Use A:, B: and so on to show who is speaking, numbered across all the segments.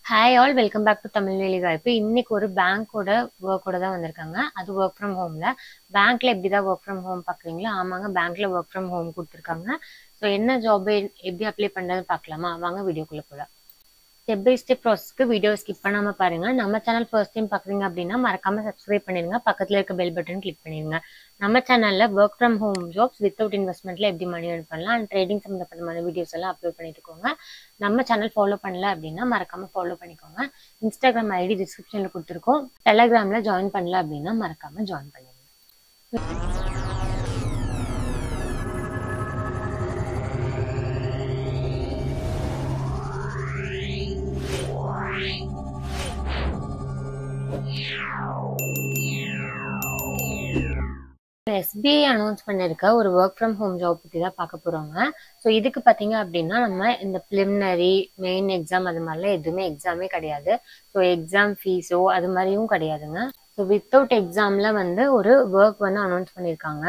A: Hi all welcome back to Tamil வேலைவாய்ப்பு. இன்னைக்கு ஒரு பேங்க்கோட ஒர்க்கோட தான் வந்திருக்காங்க. அது ஒர்க் ஃப்ரம் ஹோம்ல. பேங்க்ல எப்படிதான் ஒர்க் ஃப்ரம் ஹோம் பார்க்குறீங்களா? ஆமாங்க, பேங்க்ல ஒர்க் ஃப்ரம் ஹோம் கொடுத்துருக்காங்க. ஸோ என்ன ஜாப் எப்படி அப்ளை பண்ணுறதுன்னு பார்க்கலாமா? வாங்க வீடியோக்குள்ளே போகலாம். ஸ்டெப் பை ஸ்டெப் ப்ராசஸ்க்கு வீடியோ ஸ்கிப் பண்ணாமல் பாருங்க. நம்ம சேனல் ஃபர்ஸ்ட் டைம் பார்க்குறீங்க அப்படின்னா மறக்காம சப்ஸ்கிரைப் பண்ணிடுங்க. பக்கத்தில் இருக்க பெல் பட்டன் கிளிக் பண்ணிடுங்க. நம்ம சேனலில் work from home jobs without இன்வெஸ்ட்மெண்ட்டில் எப்படி மணி earn பண்ணலாம் அண்ட் ட்ரேடிங் சம்மந்தப்பட்டமான வீடியோஸ் எல்லாம் அப்லோட் பண்ணிட்டு இருக்கோங்க. நம்ம சேனல் ஃபாலோ பண்ணல அப்படின்னா மறக்காம ஃபாலோ பண்ணிக்கோங்க. இன்ஸ்டாகிராம் ஐடி டிஸ்கிரிப்ஷனில் கொடுத்துருக்கோம். டெலகிராமில் ஜாயின் பண்ணல அப்படின்னா மறக்காம ஜாயின் பண்ணிடுங்க. எஸ்பிஐ அனௌன்ஸ் பண்ணிருக்க ஒரு ஒர்க் ஃப்ரம் ஹோம் ஜாப் பற்றி தான் பார்க்க போகிறோங்க. ஸோ இதுக்கு பார்த்தீங்க அப்படின்னா நம்ம இந்த ப்ரிலிமினரி மெயின் எக்ஸாம் அது மாதிரிலாம் எதுவுமே எக்ஸாமே கிடையாது. ஸோ எக்ஸாம் ஃபீஸோ அது மாதிரியும் கிடையாதுங்க. ஸோ வித்தவுட் எக்ஸாமில் வந்து ஒரு ஒர்க் வந்து அனௌன்ஸ் பண்ணியிருக்காங்க.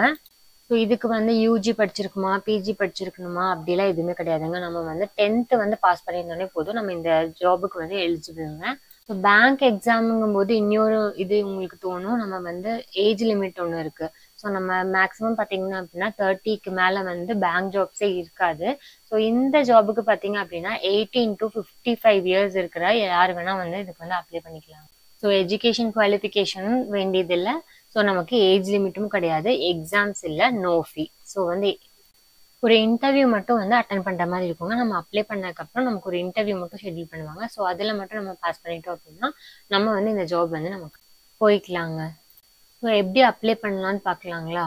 A: ஸோ இதுக்கு வந்து யூஜி படிச்சிருக்குமா பிஜி படிச்சிருக்கணுமா அப்படிலாம் எதுவுமே கிடையாதுங்க. நம்ம வந்து 10th வந்து பாஸ் பண்ணியிருந்தோடனே போதும், நம்ம இந்த ஜாபுக்கு வந்து எலிஜிபிளுங்க. ஸோ பேங்க் எக்ஸாமுங்கும் போது இன்னொரு இது உங்களுக்கு தோணும், நம்ம வந்து ஏஜ் லிமிட் ஒன்று இருக்கு. ஸோ நம்ம மேக்ஸிமம் பார்த்தீங்கன்னா அப்படின்னா 30க்கு மேலே வந்து பேங்க் ஜாப்ஸே இருக்காது. ஸோ இந்த ஜாபுக்கு பார்த்தீங்க அப்படின்னா 18 to 55 இயர்ஸ் இருக்கிற யார் வேணா வந்து இதுக்கு வந்து அப்ளை பண்ணிக்கலாம். ஸோ எஜுகேஷன் குவாலிஃபிகேஷனும் வேண்டியதில்லை. ஸோ நமக்கு ஏஜ் லிமிட்டும் கிடையாது, எக்ஸாம்ஸ் இல்லை, நோ ஃபீ. ஸோ வந்து ஒரு இன்டர்வியூ மட்டும் வந்து அட்டன் பண்ணுற மாதிரி இருக்குங்க. நம்ம அப்ளை பண்ணதுக்கப்புறம் நமக்கு ஒரு இன்டர்வியூ மட்டும் ஷெட்யூல் பண்ணுவாங்க. ஸோ அதில் மட்டும் நம்ம பாஸ் பண்ணிட்டோம் அப்படின்னா நம்ம வந்து இந்த ஜாப் வந்து நமக்கு போய்க்கலாங்க. ஸோ எப்படி அப்ளை பண்ணலான்னு பார்க்கலாங்களா?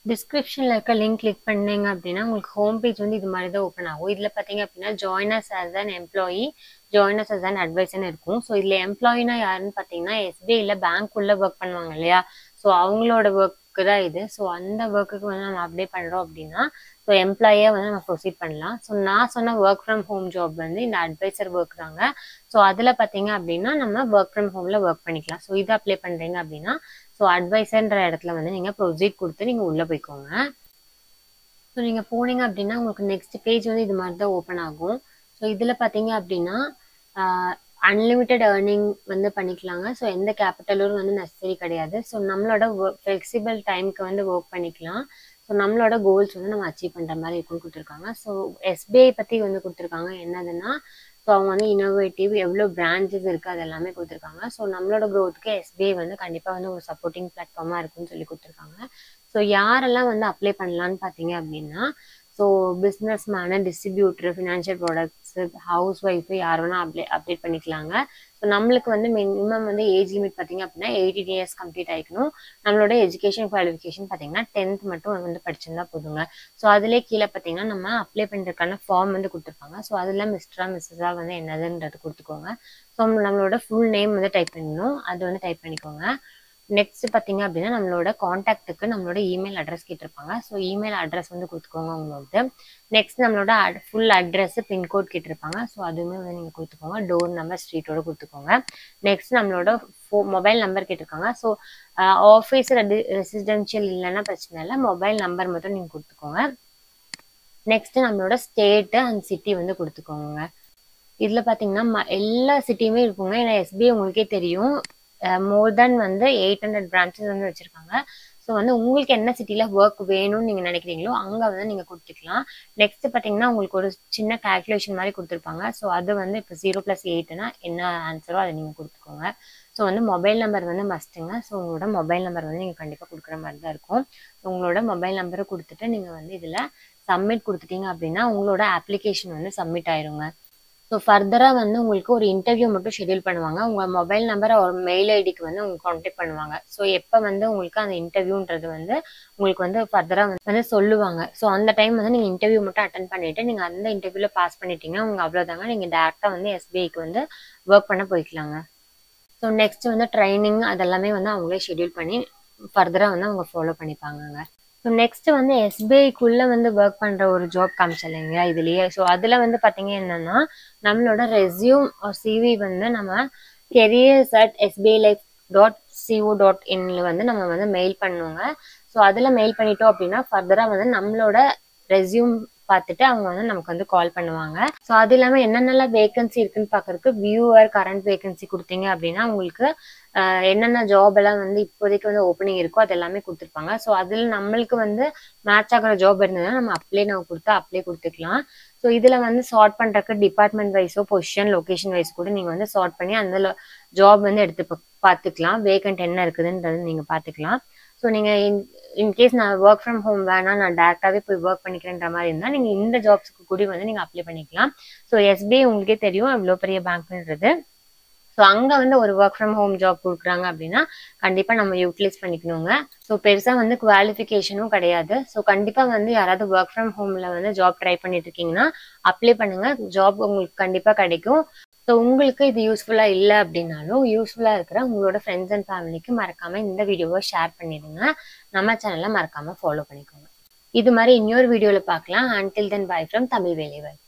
A: டிஸ்கிரிப்ஷனில் இருக்க லிங்க் கிளிக் பண்ணீங்க அப்படின்னா உங்களுக்கு ஹோம் பேஜ் வந்து இது மாதிரி தான் ஓப்பன் ஆகும். இதில் பார்த்தீங்க அப்படின்னா join as as an employee, join as as an அட்வைசர்னு இருக்கும். ஸோ இதில் எம்ப்ளாயினா யாருன்னு பார்த்தீங்கன்னா எஸ்பிஐயில் பேங்க் உள்ள ஒர்க் பண்ணுவாங்க இல்லையா? ஸோ அவங்களோட ஒர்க்கு தான் இது. ஸோ அந்த ஒர்க்குக்கு வந்து நம்ம அப்ளை பண்ணுறோம் அப்படின்னா ஸோ எம்ப்ளாயியாக வந்து நம்ம ப்ரொசீட் பண்ணலாம். ஸோ நான் சொன்ன ஒர்க் ஃப்ரம் ஹோம் ஜாப் வந்து இந்த அட்வைசர் ஒர்க் தாங்க. ஸோ அதில் பார்த்தீங்க அப்படின்னா நம்ம ஒர்க் ஃப்ரம் ஹோமில் ஒர்க் பண்ணிக்கலாம். ஸோ இது அப்ளை பண்ணுறீங்க அப்படின்னா ஸோ அட்வைசர்ன்ற இடத்துல வந்து நீங்கள் ப்ரொசீட் கொடுத்து நீங்கள் உள்ளே போய்க்கோங்க. ஸோ நீங்கள் போனீங்க அப்படின்னா உங்களுக்கு நெக்ஸ்ட் பேஜ் வந்து இது மாதிரி தான் ஓப்பன் ஆகும். ஸோ இதில் பார்த்தீங்க அப்படின்னா அன்லிமிட்டெட் ஏர்னிங் வந்து பண்ணிக்கலாங்க. ஸோ எந்த கேபிட்டலும் வந்து நெசசரி கிடையாது. ஸோ நம்மளோட ஃப்ளெக்சிபிள் டைமுக்கு வந்து ஒர்க் பண்ணிக்கலாம். ஸோ நம்மளோட கோல்ஸ் வந்து நம்ம அச்சீவ் பண்ணுற மாதிரி இருக்குன்னு கொடுத்துருக்காங்க. ஸோ எஸ்பிஐ பற்றி வந்து கொடுத்துருக்காங்க என்னதுன்னா, ஸோ அவங்க வந்து இனோவேட்டிவ் எவ்வளோ பிரான்ச்சஸ் இருக்குது அது எல்லாமே கொடுத்துருக்காங்க. ஸோ நம்மளோட க்ரோத்துக்கு எஸ்பிஐ வந்து கண்டிப்பாக வந்து ஒரு சப்போர்ட்டிங் பிளாட்ஃபார்மாக இருக்குன்னு சொல்லி கொடுத்துருக்காங்க. ஸோ யாரெல்லாம் வந்து அப்ளை பண்ணலான்னு பார்த்தீங்க அப்படின்னா so business menu, distributor, financial products, house wife யார் வேணால் அப்டேட் பண்ணிக்கலாங்க. ஸோ நம்மளுக்கு வந்து மினிமம் வந்து ஏஜ் லிமிட் பார்த்தீங்க அப்படின்னா 18 இயர்ஸ் கம்ப்ளீட் ஆகிக்கணும். நம்மளோட எஜுகேஷன் குவாலிஃபிகேஷன் பார்த்தீங்கன்னா 10th மட்டும் வந்து படிச்சிருந்தா போதுங்க. ஸோ அதிலே கீழே பார்த்தீங்கன்னா நம்ம அப்ளை பண்ணுறதுக்கான ஃபார்ம் வந்து கொடுத்துருப்பாங்க. ஸோ அதில் மிஸ்டரா மிஸ்ஸஸா வந்து என்னதுன்றது கொடுத்துக்கோங்க. ஸோ நம்மளோட ஃபுல் நேம் வந்து டைப் பண்ணணும், அது வந்து டைப் பண்ணிக்கோங்க. நெக்ஸ்ட் பார்த்தீங்க அப்படின்னா நம்மளோட காண்டாக்டுக்கு நம்மளோட இமெயில் அட்ரஸ் கேட்டிருப்பாங்க. ஸோ இமெயில் அட்ரஸ் வந்து கொடுத்துக்கோங்க உங்களோட. நெக்ஸ்ட் நம்மளோட ஃபுல் அட்ரஸ், பின்கோட் கேட்டிருப்பாங்க. ஸோ அதுவுமே வந்து நீங்கள் கொடுத்துக்கோங்க. டோர் நம்பர், ஸ்ட்ரீட்டோட கொடுத்துக்கோங்க. நெக்ஸ்ட் நம்மளோட மொபைல் நம்பர் கேட்டிருக்காங்க. ஸோ ஆஃபீஸ் ரெசிடென்ஷியல் இல்லைன்னா பிரச்சனை இல்லை, மொபைல் நம்பர் மட்டும் நீங்கள் கொடுத்துக்கோங்க. நெக்ஸ்ட் நம்மளோட ஸ்டேட்டு அண்ட் சிட்டி வந்து கொடுத்துக்கோங்க. இதில் பார்த்தீங்கன்னா எல்லா சிட்டியுமே இருக்குங்க. ஏன்னா எஸ்பிஐ உங்களுக்கே தெரியும் மோர் தென் வந்து 800 பிரான்ச்சஸ் வந்து வச்சுருக்காங்க. ஸோ வந்து உங்களுக்கு என்ன சிட்டியில் ஒர்க் வேணும்னு நீங்கள் நினைக்கிறீங்களோ அங்கே வந்து நீங்கள் கொடுத்துக்கலாம். நெக்ஸ்ட் பார்த்தீங்கன்னா உங்களுக்கு ஒரு சின்ன கால்குலேஷன் மாதிரி கொடுத்துருப்பாங்க. ஸோ அது வந்து இப்போ 0 + 8னா என்ன ஆன்சரோ அதை நீங்கள் கொடுத்துக்கோங்க. ஸோ வந்து மொபைல் நம்பர் வந்து மஸ்ட்டுங்க. ஸோ உங்களோட மொபைல் நம்பர் வந்து நீங்கள் கண்டிப்பாக கொடுக்குற மாதிரி தான் இருக்கும். உங்களோட மொபைல் நம்பரை கொடுத்துட்டு நீங்கள் வந்து இதில் சப்மிட் கொடுத்துட்டீங்க அப்படின்னா உங்களோட அப்ளிகேஷன் வந்து சப்மிட் ஆயிருங்க. ஸோ ஃபர்தரா வந்து உங்களுக்கு ஒரு இன்டர்வியூ மட்டும் ஷெட்யூல் பண்ணுவாங்க. உங்க மொபைல் நம்பர் ஒரு மெயில் ஐடிக்கு வந்து உங்க கான்டாக்ட் பண்ணுவாங்க. ஸோ எப்ப வந்து உங்களுக்கு அந்த இன்டர்வியூன்றது வந்து உங்களுக்கு வந்து ஃபர்தரா வந்து சொல்லுவாங்க. ஸோ அந்த டைம் வந்து நீங்க இன்டர்வியூ மட்டும் அட்டெண்ட் பண்ணிட்டு நீங்க அந்த இன்டர்வியூல பாஸ் பண்ணிட்டீங்க உங்க அவ்வளவுதாங்க. நீங்க டைரக்டா வந்து எஸ்பிஐக்கு வந்து ஒர்க் பண்ண போய்க்கலாங்க. ஸோ நெக்ஸ்ட் வந்து ட்ரைனிங் அதெல்லாமே வந்து அவங்களே ஷெட்யூல் பண்ணி ஃபர்தரா வந்து அவங்க ஃபாலோ பண்ணிப்பாங்க. ஸோ நெக்ஸ்ட் வந்து எஸ்பிஐக்குள்ள வந்து ஒர்க் பண்ற ஒரு ஜாப் காமிச்சேன் இல்லைங்களா இதுலயே. ஸோ அதுல வந்து பாத்தீங்க என்னன்னா நம்மளோட ரெஸ்யூம் சிவி வந்து நம்ம careers@sbilife.co.inல வந்து நம்ம வந்து மெயில் பண்ணுவோங்க. ஸோ அதுல மெயில் பண்ணிட்டோம் அப்படின்னா ஃபர்தரா வந்து நம்மளோட ரெஸ்யூம் பார்த்துட்டு அவங்க வந்து நமக்கு வந்து கால் பண்ணுவாங்க. ஸோ அது இல்லாமல் என்னென்னலாம் வேகன்சி இருக்குன்னு பார்க்கறதுக்கு வியூவர் கரண்ட் வேகன்சி கொடுத்தீங்க அப்படின்னா உங்களுக்கு என்னென்ன ஜாப் எல்லாம் வந்து இப்போதைக்கு வந்து ஓப்பனிங் இருக்கோ அது எல்லாமே கொடுத்துருப்பாங்க. ஸோ அதில் நம்மளுக்கு வந்து மேட்ச் ஆகிற ஜாப் இருந்ததுன்னா நம்ம அப்ளை கொடுத்துக்கலாம். ஸோ இதில் வந்து சார்ட் பண்ணுறதுக்கு டிபார்ட்மெண்ட் வைஸோ பொசிஷன் லொகேஷன் வைஸ் கூட நீங்கள் வந்து சார்ட் பண்ணி அந்த ஜாப் வந்து எடுத்து பார்த்துக்கலாம். வேகன்ட் என்ன இருக்குதுன்றது நீங்கள் பார்த்துக்கலாம். ஸோ நீங்கள் இன்கேஸ் நான் ஒர்க் ஃப்ரம் ஹோம் வேணாம் நான் டேரெக்டாகவே போய் ஒர்க் பண்ணிக்கிறேன்ற மாதிரி இருந்தால் நீங்கள் இந்த ஜாப்ஸ்க்கு கூட வந்து நீங்கள் அப்ளை பண்ணிக்கலாம். ஸோ எஸ்பிஐ உங்களுக்கே தெரியும் இவ்வளோ பெரிய பேங்க்ன்றது. ஸோ அங்கே வந்து ஒரு ஒர்க் ஃப்ரம் ஹோம் ஜாப் கொடுக்குறாங்க அப்படின்னா கண்டிப்பாக நம்ம யூட்டிலைஸ் பண்ணிக்கணுங்க. ஸோ பெருசாக வந்து குவாலிஃபிகேஷனும் கிடையாது. ஸோ கண்டிப்பாக வந்து யாராவது ஒர்க் ஃப்ரம் ஹோமில் வந்து ஜாப் ட்ரை பண்ணிட்டு இருக்கீங்கன்னா அப்ளை பண்ணுங்க. ஜாப் உங்களுக்கு கண்டிப்பாக கிடைக்கும். ஸோ உங்களுக்கு இது யூஸ்ஃபுல்லாக இல்லை அப்படின்னாலும் யூஸ்ஃபுல்லாக இருக்கிற உங்களோட ஃப்ரெண்ட்ஸ் அண்ட் ஃபேமிலிக்கு மறக்காமல் இந்த வீடியோவை ஷேர் பண்ணிடுங்க. நம்ம சேனலை மறக்காமல் ஃபாலோ பண்ணிக்கோங்க. இது மாதிரி இன்னொரு வீடியோவில் பார்க்கலாம். until then bye from Tamil வேலைவாய்ப்பு.